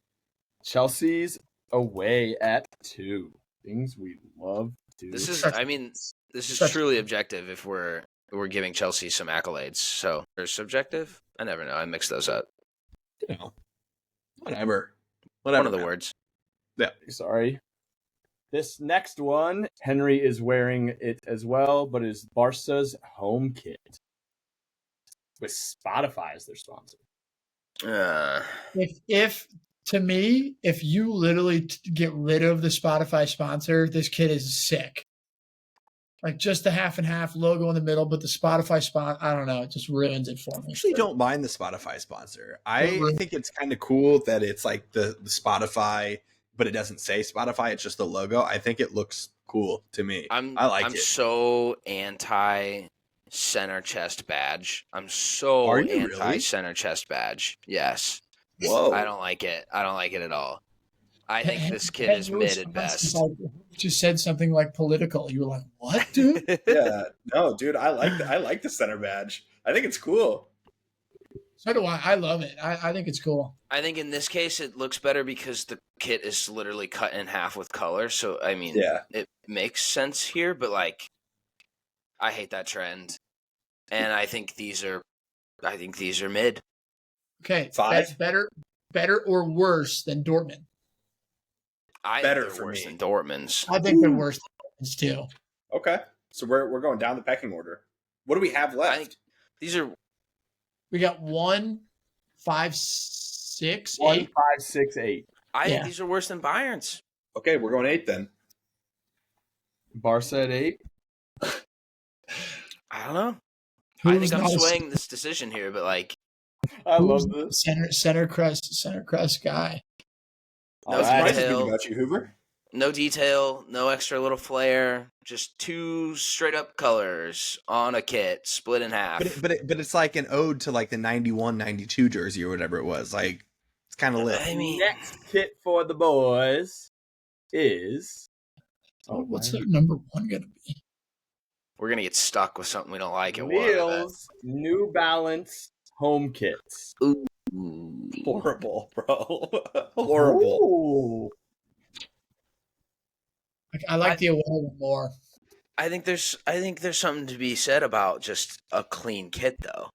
Chelsea's away at 2. Things we love to. This is, Such- I mean, this is such- truly objective if we're giving Chelsea some accolades. So, or subjective? I never know. I mix those up. You know, whatever. One of the man. words. Sorry. This next one, Henry is wearing it as well, but is Barca's home kit with Spotify as their sponsor. If to me, if you literally get rid of the Spotify sponsor, this kit is sick. Like just the half and half logo in the middle, but the Spotify spot, I don't know, it just ruins it for I me. actually don't mind the Spotify sponsor. I Really? think it's kind of cool that it's like the Spotify, but it doesn't say Spotify. It's just the logo. I think it looks cool to me. I like I'm it. so anti center chest badge. I'm so Are you anti really? center chest badge. Yes. Whoa. I don't like it. I don't like it at all. I think And- this kid and is you was- mid at best. Just said something like political. You were like, "What, dude?" Yeah. No, dude, I like the center badge. I think it's cool. So do I. I love it. I think it's cool. I think in this case it looks better because the kit is literally cut in half with color. So I mean, Yeah. it makes sense here, but like, I hate that trend, and I think these are mid. Okay, 5? better or worse than Dortmund? I Better think they're for worse me. than Dortmund's. I think they're worse than Dortmund's too. Okay. So we're going down the pecking order. What do we have I left? think these are We got 1, 5, 6, 1, 8. 5, 6, 8. I think Yeah. these are worse than Bayern's. Okay, we're going 8 then. Barca at 8. I don't know. I Who's think I'm not a swaying this decision here, but like, I who's love this. center crest guy? No All right. detail. About you, Hoover. no detail, no extra little flair, just 2 straight up colors on a kit, split in half. But it's like an ode to like the 91-92 jersey or whatever it was. Like it's kind of lit. I mean, Next kit for the boys is. What's their number 1 gonna be? we're gonna get stuck with something we don't like at one. I bet. Neil's New Balance home kits. Ooh. Horrible, bro. Horrible. Ooh. I like the away one more. I think there's something to be said about just a clean kit, though.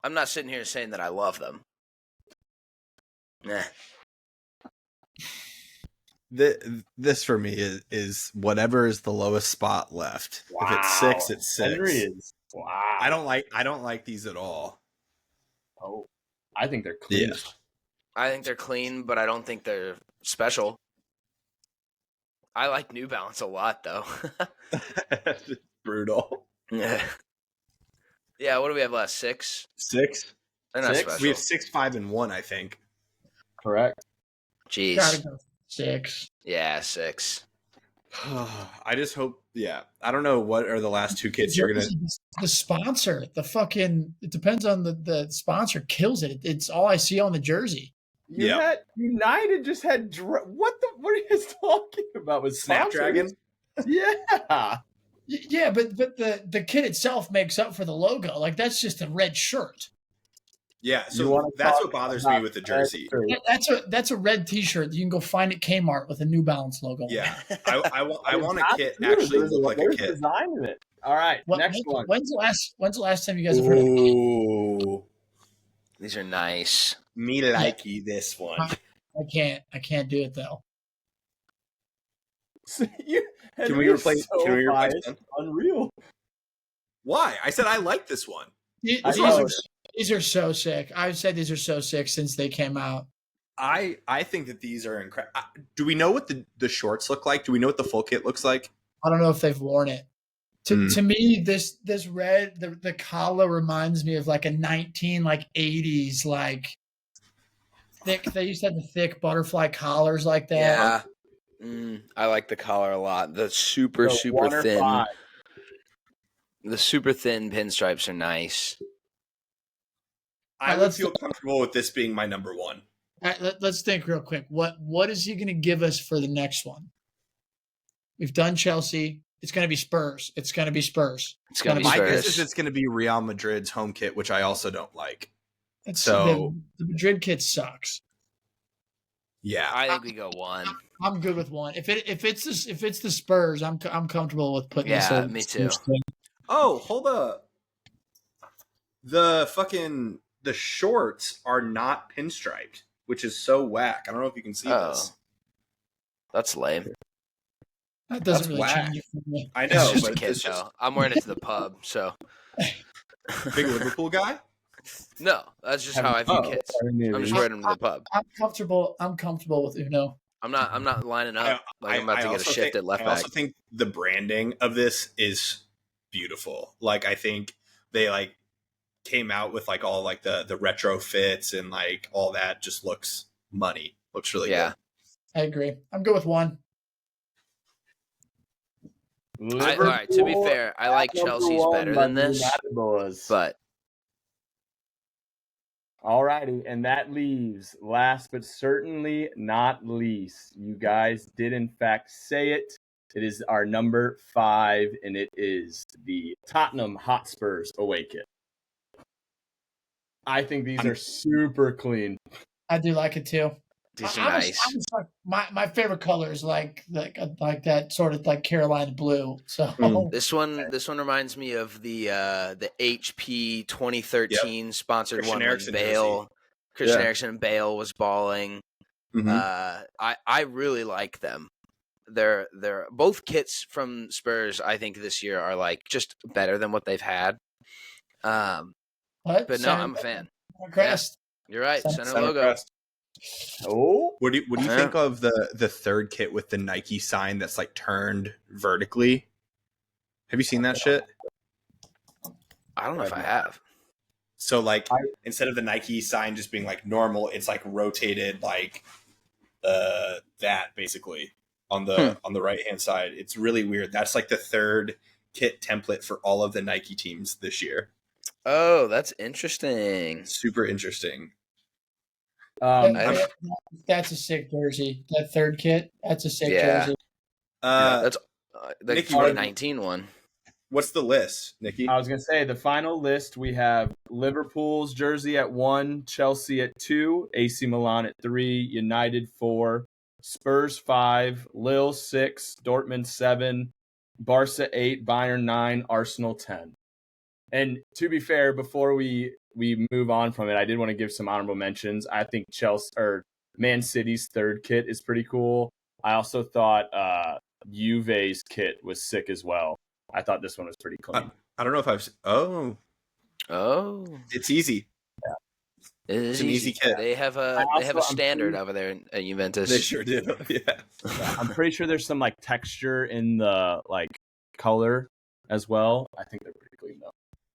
I'm not sitting here saying that I love them. Nah. This for me is whatever is the lowest spot left. If it's 6, it's 6. Henry is. Wow. I don't like these at all. Oh, I think they're clean. Yeah. I think they're clean, but I don't think they're special. I like New Balance a lot, though. Brutal. Yeah. Yeah, what do we have left? 6? 6. They're not 6? special. We have 6, 5, and 1, I think. Correct. Jeez. Gotta go 6. Yeah, 6. I just hope. Yeah, I don't know what are the last 2 kits you're gonna. The sponsor, it depends on the sponsor kills it. It's all I see on the jersey. United just had what are you guys talking about with Snapdragon? Yeah. Yeah, but the kit itself makes up for the logo. Like that's just a red shirt. Yeah, so that's what bothers me with the jersey. That's a red T-shirt. You can go find at Kmart with a New Balance logo. Yeah, I want a kit actually look like a kit. Design in it. All right, next one. When's the last time you guys have heard of it? Ooh, These are nice. me likey this one. I can't do it though. Can we replace them? Unreal. Why? I said I like this one. These are so sick. I've said these are so sick since they came out. I think that these are incredible. Do we know what the shorts look like? Do we know what the full kit looks like? I don't know if they've worn it. To me, this red the collar reminds me of like a 80s like thick. They used to have the thick butterfly collars like that. Yeah, I like the collar a lot. The super thin. 5. The super thin pinstripes are nice. I would feel comfortable with this being my number 1. Let's think real quick. What is he going to give us for the next one? We've done Chelsea. It's going to be Spurs. It's going to be Spurs. My guess is it's going to be Real Madrid's home kit, which I also don't like. The Madrid kit sucks. Yeah, I think we go 1. I'm good with 1. If it's the Spurs, I'm comfortable with putting this in. Yeah, me too. Oh, hold up. The shorts are not pinstriped, which is so whack. I don't know if you can see this. That's lame. That doesn't That's really whack. change it for me. I know, It's just but a kid, it's just though. I'm wearing it to the pub, so. big Liverpool guy. No, that's just how I view kids. I'm just wearing them to the pub. I'm comfortable with Uno. I'm not lining up. I'm about to get a shift at left back. I also think the branding of this is beautiful. Like I think they came out with all the retro fits and all that just looks money. Looks really good. I agree. I'm good with 1. All right, to be fair, I like Chelsea's better than this, but alrighty, and that leaves last but certainly not least. You guys did in fact say it. It is our number 5, and it is the Tottenham Hotspurs away kit. I think these are super clean. I do like it too. these are nice. My favorite color is like that sort of like Carolina blue. So This one reminds me of the HP 2013 sponsored Christian one Eriksen with Bale. jersey. Christian Eriksen and Bale was balling. Mhm. I really like them. They're both kits from Spurs. I think this year are just better than what they've had. But no, I'm a fan. Crest. You're right. Center Center logo. crest. Oh, What do you think of the third kit with the Nike sign that's turned vertically? Have you seen that shit? I don't know if I have. So instead of the Nike sign just being normal, it's rotated that basically on the right hand side. It's really weird. That's the third kit template for all of the Nike teams this year. Oh, that's interesting. Super interesting. That's a sick jersey. That third kit, that's a sick jersey. That's the Nikki, 2019 one. What's the list, Nikki? I was going to say the final list, we have Liverpool's jersey at 1, Chelsea at 2, AC Milan at 3, United 4, Spurs 5, Lille 6, Dortmund 7, Barca 8, Bayern 9, Arsenal 10. And to be fair, before we move on from it, I did want to give some honorable mentions. I think Man City's third kit is pretty cool. I also thought Juve's kit was sick as well. I thought this one was pretty clean. I don't know if I've. Oh, Oh, it's easy. Yeah. It is It's an easy kit. They have a standard over there at Juventus. They sure do. Yeah. I'm pretty sure there's some like texture in the like color as well. I think they're pretty clean though.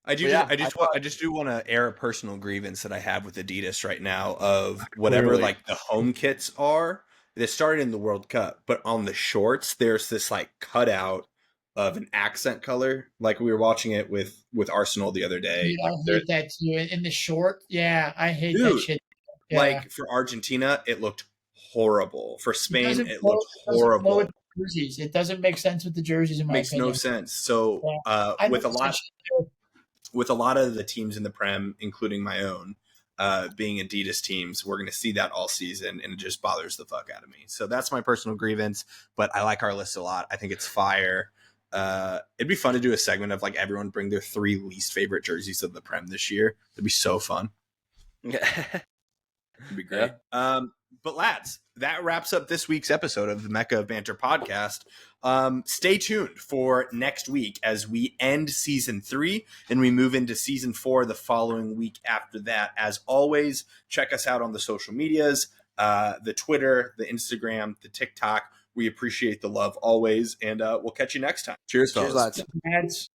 I just do want to air a personal grievance that I have with Adidas right now of whatever Clearly. like the home kits are. They started in the World Cup, but on the shorts there's this like cutout of an accent color. Like we were watching it with Arsenal the other day. Dude, I hate that too. In the short, yeah, I hate that Dude, shit. Yeah. Like for Argentina, it looked horrible. For Spain, it flow- looked doesn't flow horrible. with the jerseys. It doesn't make sense with the jerseys. In my Makes opinion. no sense. So I with a noticed lot that shit too. with a lot of the teams in the Prem, including my own, being Adidas teams, we're going to see that all season, and it just bothers the fuck out of me. So that's my personal grievance, but I like our list a lot. I think it's fire. It'd be fun to do a segment of like everyone bring their 3 least favorite jerseys of the Prem this year. It'd be so fun. It'd be great. Yeah. But lads, that wraps up this week's episode of the Mecca of Banter podcast. Stay tuned for next week as we end season 3 and we move into season 4 the following week after that. As always, check us out on the social medias, the Twitter, the Instagram, the TikTok. We appreciate the love always, and we'll catch you next time. Cheers, fellas. Cheers, lads. Lads.